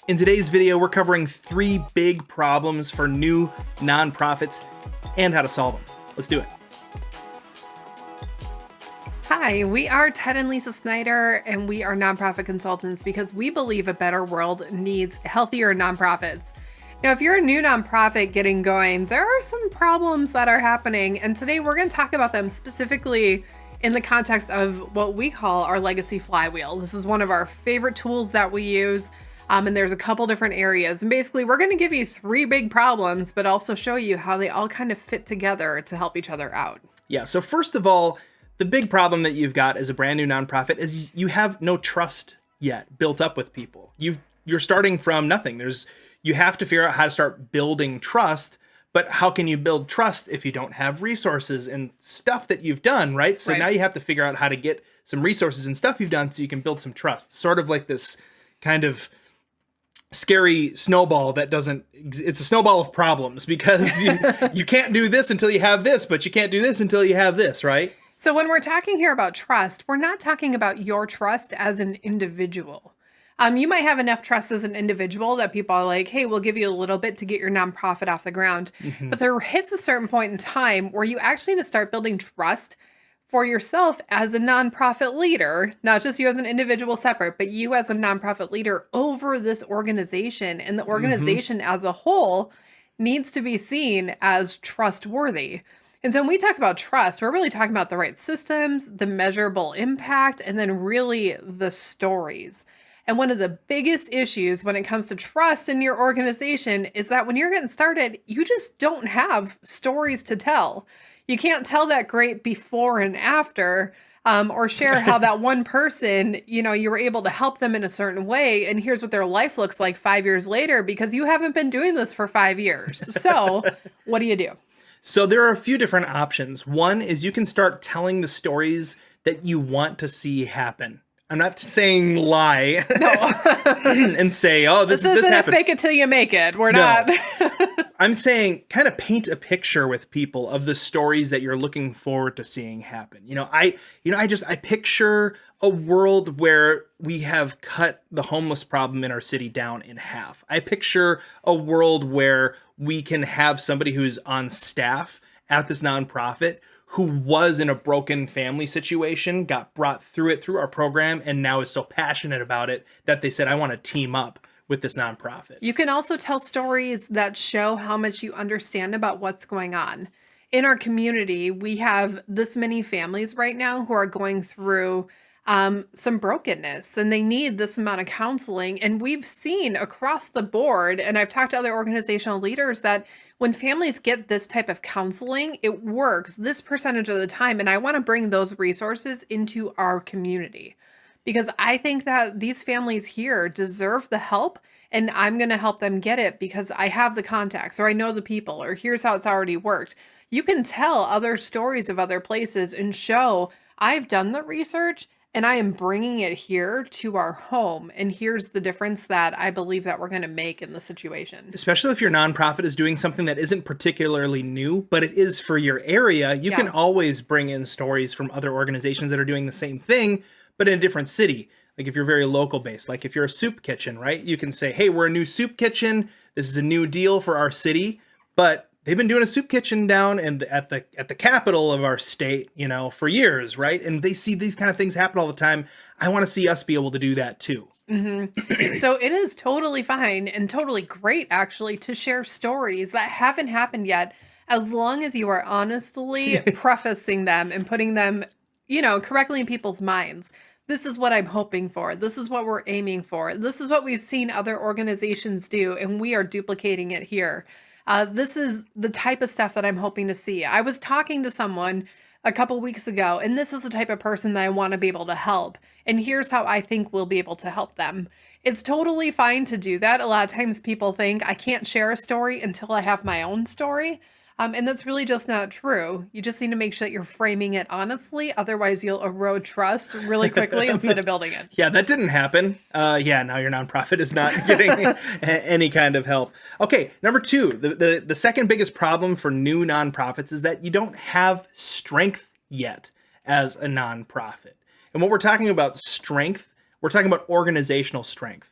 In today's video, we're covering 3 big problems for new nonprofits and how to solve them. Let's do it. Hi, we are Ted and Lisa Snyder, and we are nonprofit consultants because we believe a better world needs healthier nonprofits. Now, if you're a new nonprofit getting going, there are some problems that are happening, and today we're going to talk about them specifically in the context of what we call our legacy flywheel. This is one of our favorite tools that we use. And there's a couple different areas. And basically, we're going to give you 3 big problems, but also show you how they all kind of fit together to help each other out. Yeah, so first of all, the big problem that you've got as a brand new nonprofit is you have no trust yet built up with people. You're starting from nothing. You have to figure out how to start building trust, but how can you build trust if you don't have resources and stuff that you've done, right? So now you have to figure out how to get some resources and stuff you've done so you can build some trust. Sort of like this kind of scary snowball it's a snowball of problems because you can't do this until you have this, but you can't do this until you have this, right? So when we're talking here about trust, we're not talking about your trust as an individual. You might have enough trust as an individual that people are like, hey, we'll give you a little bit to get your nonprofit off the ground. But there hits a certain point in time where you actually need to start building trust for yourself as a nonprofit leader, not just you as an individual separate, but you as a nonprofit leader over this organization. And the organization as a whole needs to be seen as trustworthy. And so when we talk about trust, we're really talking about the right systems, the measurable impact, and then really the stories. And one of the biggest issues when it comes to trust in your organization is that when you're getting started, you just don't have stories to tell. You can't tell that great before and after, or share how that one person, you were able to help them in a certain way. And here's what their life looks like 5 years later, because you haven't been doing this for 5 years. So what do? So there are a few different options. One is you can start telling the stories that you want to see happen. I'm not saying lie and say, oh, this isn't happened. A fake it till you make it. We're not. I'm saying kind of paint a picture with people of the stories that you're looking forward to seeing happen. I picture a world where we have cut the homeless problem in our city down in half. I picture a world where we can have somebody who's on staff at this nonprofit who was in a broken family situation, got brought through it through our program, and now is so passionate about it that they said, I want to team up with this nonprofit. You can also tell stories that show how much you understand about what's going on. In our community, we have this many families right now who are going through some brokenness, and they need this amount of counseling. And we've seen across the board, and I've talked to other organizational leaders, that when families get this type of counseling, it works this percentage of the time. And I want to bring those resources into our community because I think that these families here deserve the help, and I'm going to help them get it because I have the contacts, or I know the people, or here's how it's already worked. You can tell other stories of other places and show I've done the research and I am bringing it here to our home. And here's the difference that I believe that we're going to make in the situation. Especially if your nonprofit is doing something that isn't particularly new, but it is for your area. You can always bring in stories from other organizations that are doing the same thing, but in a different city. Like if you're very local based, like if you're a soup kitchen, right? You can say, hey, we're a new soup kitchen. This is a new deal for our city, but they've been doing a soup kitchen down at the capital of our state, for years, right? And they see these kind of things happen all the time. I want to see us be able to do that too. So it is totally fine and totally great, actually, to share stories that haven't happened yet, as long as you are honestly prefacing them and putting them, correctly in people's minds. This is what I'm hoping for. This is what we're aiming for. This is what we've seen other organizations do, and we are duplicating it here. This is the type of stuff that I'm hoping to see. I was talking to someone a couple weeks ago, and this is the type of person that I want to be able to help. And here's how I think we'll be able to help them. It's totally fine to do that. A lot of times people think I can't share a story until I have my own story. And that's really just not true. You just need to make sure that you're framing it honestly. Otherwise, you'll erode trust really quickly instead of building it. Yeah, that didn't happen. Now your nonprofit is not getting any kind of help. Okay, number 2, the second biggest problem for new nonprofits is that you don't have strength yet as a nonprofit. And when we're talking about strength, we're talking about organizational strength.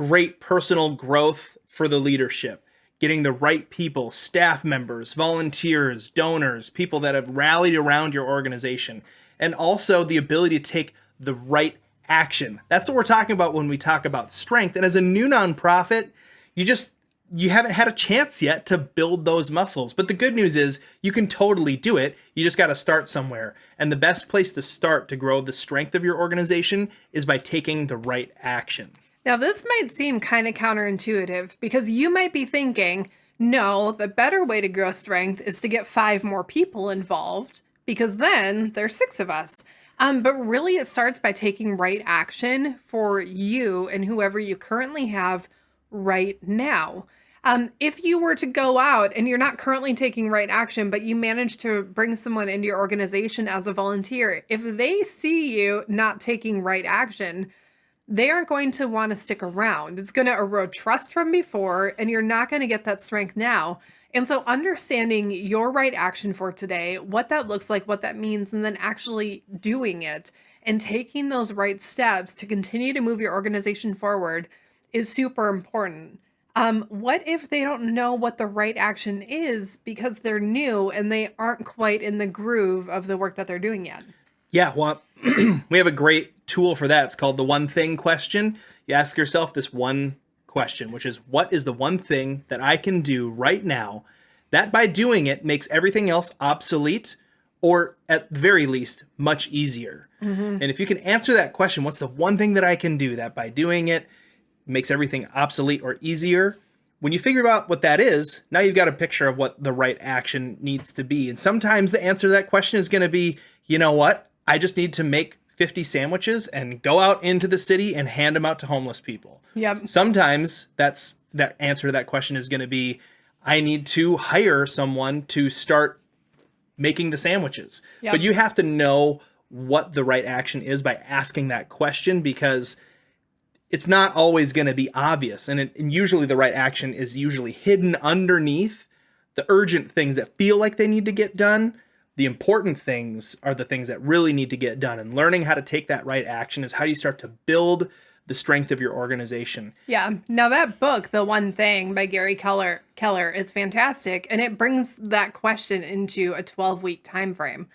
great personal growth for the leadership, getting the right people, staff members, volunteers, donors, people that have rallied around your organization, and also the ability to take the right action. That's what we're talking about when we talk about strength. And as a new nonprofit, you haven't had a chance yet to build those muscles. But the good news is you can totally do it. You just got to start somewhere. And the best place to start to grow the strength of your organization is by taking the right action. Now, this might seem kind of counterintuitive because you might be thinking, no, the better way to grow strength is to get 5 more people involved because then there's 6 of us. But really, it starts by taking right action for you and whoever you currently have right now. If you were to go out and you're not currently taking right action, but you manage to bring someone into your organization as a volunteer, if they see you not taking right action, they aren't going to want to stick around. It's going to erode trust from before, and you're not going to get that strength now. And so understanding your right action for today, what that looks like, what that means, and then actually doing it and taking those right steps to continue to move your organization forward is super important. What if they don't know what the right action is because they're new and they aren't quite in the groove of the work that they're doing yet? Yeah, well, we have a great tool for that. It's called the one thing question. You ask yourself this one question, which is, what is the one thing that I can do right now that by doing it makes everything else obsolete, or at the very least, much easier? And if you can answer that question, what's the one thing that I can do that by doing it makes everything obsolete or easier? When you figure out what that is, now you've got a picture of what the right action needs to be. And sometimes the answer to that question is going to be, you know what? I just need to make 50 sandwiches and go out into the city and hand them out to homeless people. Yep. Sometimes that answer to that question is going to be, I need to hire someone to start making the sandwiches. Yep. But you have to know what the right action is by asking that question, because it's not always going to be obvious. And usually the right action is usually hidden underneath the urgent things that feel like they need to get done. The important things are the things that really need to get done. And learning how to take that right action is how you start to build the strength of your organization. Yeah. Now that book, The One Thing by Gary Keller is fantastic. And it brings that question into a 12-week time frame.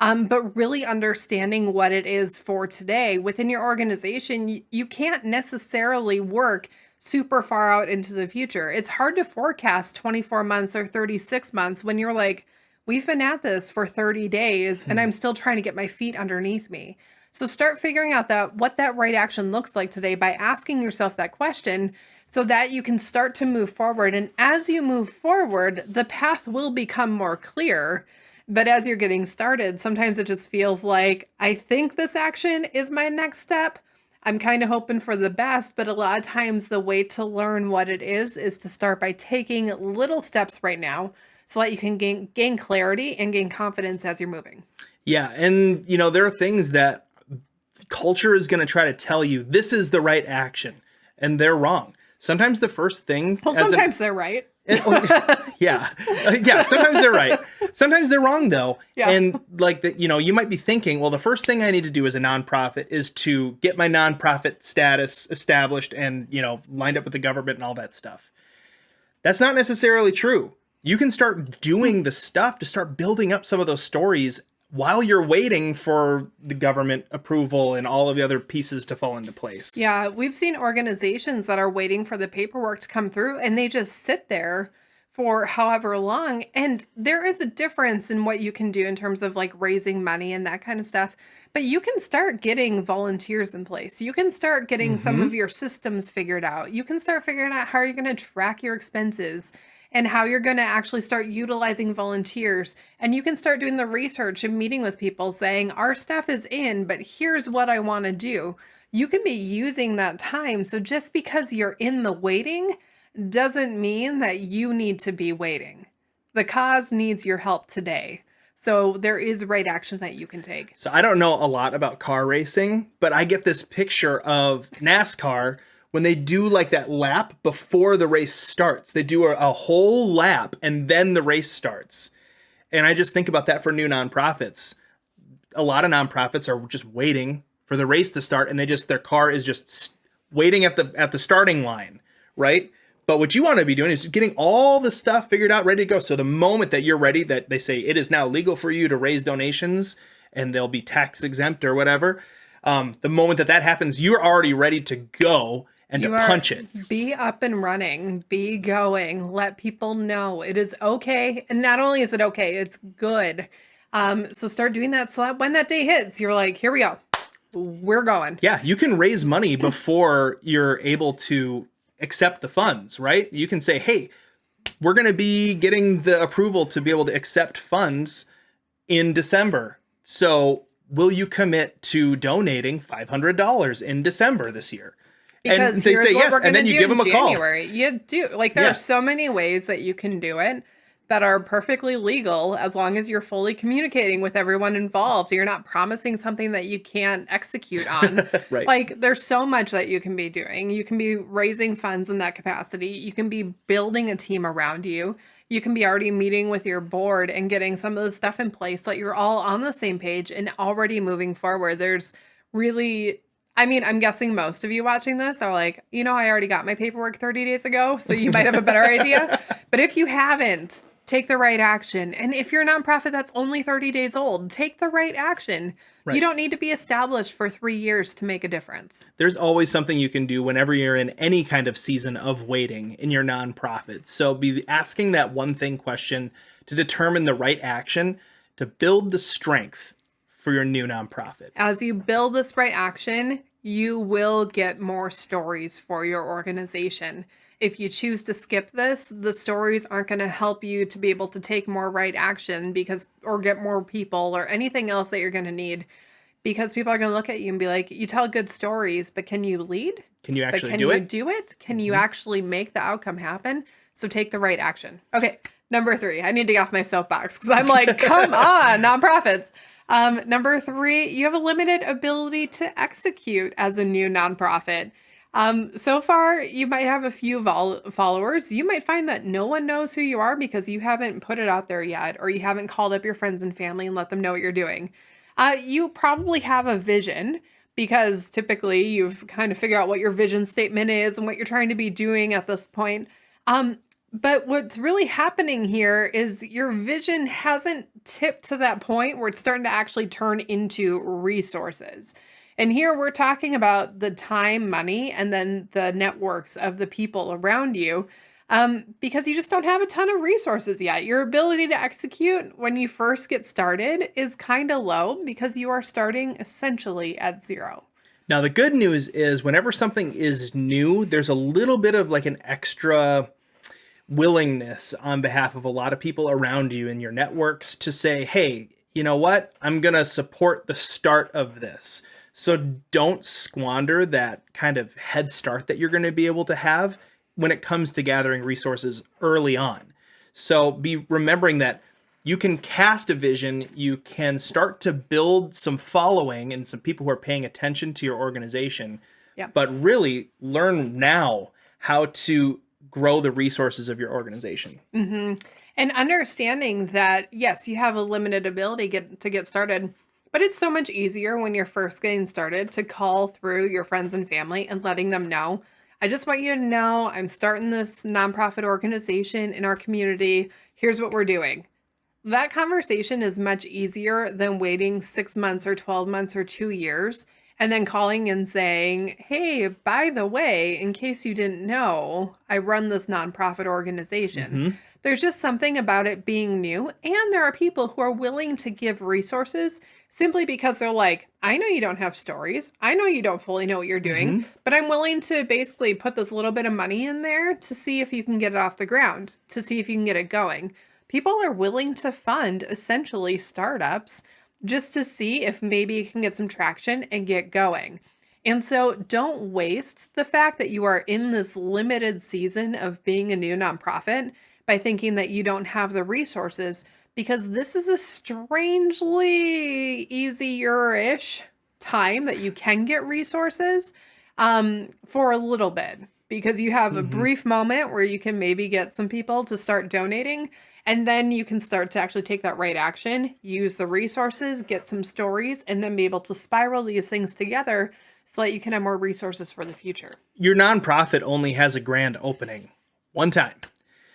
But really understanding what it is for today within your organization, you can't necessarily work super far out into the future. It's hard to forecast 24 months or 36 months when you're like, we've been at this for 30 days and I'm still trying to get my feet underneath me. So start figuring out what that right action looks like today by asking yourself that question so that you can start to move forward. And as you move forward, the path will become more clear. But as you're getting started, sometimes it just feels like, I think this action is my next step. I'm kind of hoping for the best, but a lot of times the way to learn what it is to start by taking little steps right now so that you can gain clarity and gain confidence as you're moving. Yeah, and there are things that culture is going to try to tell you, this is the right action, and they're wrong. Sometimes the first thing... Well, sometimes they're right. Yeah, sometimes they're right. Sometimes they're wrong, though. Yeah. And you might be thinking, well, the first thing I need to do as a nonprofit is to get my nonprofit status established and, lined up with the government and all that stuff. That's not necessarily true. You can start doing the stuff to start building up some of those stories while you're waiting for the government approval and all of the other pieces to fall into place. Yeah, we've seen organizations that are waiting for the paperwork to come through and they just sit there for however long. And there is a difference in what you can do in terms of like raising money and that kind of stuff. But you can start getting volunteers in place. You can start getting some of your systems figured out. You can start figuring out how you're going to track your expenses and how you're going to actually start utilizing volunteers. And you can start doing the research and meeting with people saying, our staff is in, but here's what I want to do. You can be using that time. So just because you're in the waiting doesn't mean that you need to be waiting. The cause needs your help today. So there is right action that you can take. So I don't know a lot about car racing, but I get this picture of NASCAR when they do like that lap before the race starts. They do a whole lap and then the race starts. And I just think about that for new nonprofits. A lot of nonprofits are just waiting for the race to start and their car is just waiting at the starting line, right? But what you want to be doing is just getting all the stuff figured out, ready to go. So the moment that you're ready, that they say it is now legal for you to raise donations and they'll be tax exempt or whatever, the moment that happens, you're already ready to go and to punch it. Be up and running, be going, let people know it is okay. And not only is it okay, it's good. So start doing that so that when that day hits, you're like, here we go. We're going. Yeah, you can raise money before you're able to accept the funds, right? You can say, hey, we're going to be getting the approval to be able to accept funds in December. So will you commit to donating $500 in December this year? Because and they say yes, and then you give them a January. Call. You do. Like, there are so many ways that you can do it that are perfectly legal as long as you're fully communicating with everyone involved. You're not promising something that you can't execute on. Right. Like, there's so much that you can be doing. You can be raising funds in that capacity. You can be building a team around you. You can be already meeting with your board and getting some of the stuff in place so that you're all on the same page and already moving forward. There's really... I mean, I'm guessing most of you watching this are like, I already got my paperwork 30 days ago, so you might have a better idea. But if you haven't, take the right action. And if you're a nonprofit that's only 30 days old, take the right action. Right. You don't need to be established for 3 years to make a difference. There's always something you can do whenever you're in any kind of season of waiting in your nonprofit. So be asking that one thing question to determine the right action to build the strength for your new nonprofit. As you build this right action, you will get more stories for your organization. If you choose to skip this, the stories aren't going to help you to be able to take more right action or get more people or anything else that you're going to need, because people are going to look at you and be like, you tell good stories, but can you lead? Can you actually do it? Can you actually make the outcome happen? So take the right action. Okay. Number 3, I need to get off my soapbox because I'm like, come on, nonprofits. Number 3, you have a limited ability to execute as a new nonprofit. So far, you might have a few followers. You might find that no one knows who you are because you haven't put it out there yet, or you haven't called up your friends and family and let them know what you're doing. You probably have a vision because typically you've kind of figured out what your vision statement is and what you're trying to be doing at this point. But what's really happening here is your vision hasn't tipped to that point where it's starting to actually turn into resources. And here we're talking about the time, money, and then the networks of the people around you, because you just don't have a ton of resources yet. Your ability to execute when you first get started is kind of low because you are starting essentially at 0. Now, the good news is whenever something is new, there's a little bit of like an extra willingness on behalf of a lot of people around you in your networks to say, hey, you know what? I'm going to support the start of this. So don't squander that kind of head start that you're going to be able to have when it comes to gathering resources early on. So be remembering that you can cast a vision, you can start to build some following and some people who are paying attention to your organization, but really learn now how to grow the resources of your organization. Mm-hmm. And understanding that, yes, you have a limited ability to get started, but it's so much easier when you're first getting started to call through your friends and family and letting them know, I just want you to know I'm starting this nonprofit organization in our community. Here's what we're doing. That conversation is much easier than waiting 6 months or 12 months or 2 years and then calling and saying, hey, by the way, in case you didn't know, I run this nonprofit organization. Mm-hmm. There's just something about it being new. And there are people who are willing to give resources simply because they're like, I know you don't have stories. I know you don't fully know what you're doing, but I'm willing to basically put this little bit of money in there to see if you can get it off the ground, to see if you can get it going. People are willing to fund essentially startups just to see if maybe you can get some traction and get going. And so don't waste the fact that you are in this limited season of being a new nonprofit by thinking that you don't have the resources, because this is a strangely easier-ish time that you can get resources for a little bit, because you have a brief moment where you can maybe get some people to start donating, and then you can start to actually take that right action, use the resources, get some stories, and then be able to spiral these things together so that you can have more resources for the future. Your nonprofit only has a grand opening one time.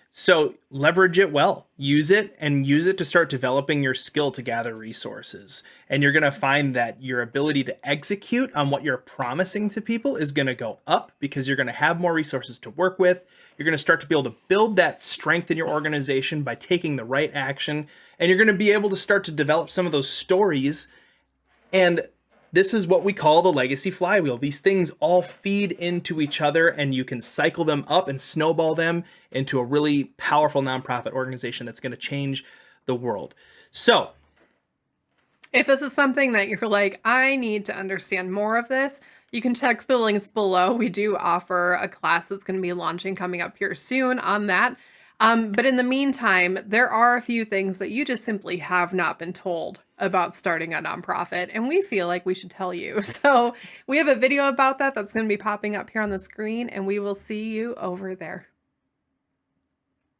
So leverage it well, use it to start developing your skill to gather resources. And you're going to find that your ability to execute on what you're promising to people is going to go up because you're going to have more resources to work with. You're going to start to be able to build that strength in your organization by taking the right action. And you're going to be able to start to develop some of those stories. And this is what we call the legacy flywheel. These things all feed into each other, and you can cycle them up and snowball them into a really powerful nonprofit organization that's going to change the world. So, if this is something that you're like, I need to understand more of this, you can check the links below. We do offer a class that's going to be launching coming up here soon on that. But in the meantime, there are a few things that you just simply have not been told about starting a nonprofit, and we feel like we should tell you. So we have a video about that that's going to be popping up here on the screen, and we will see you over there.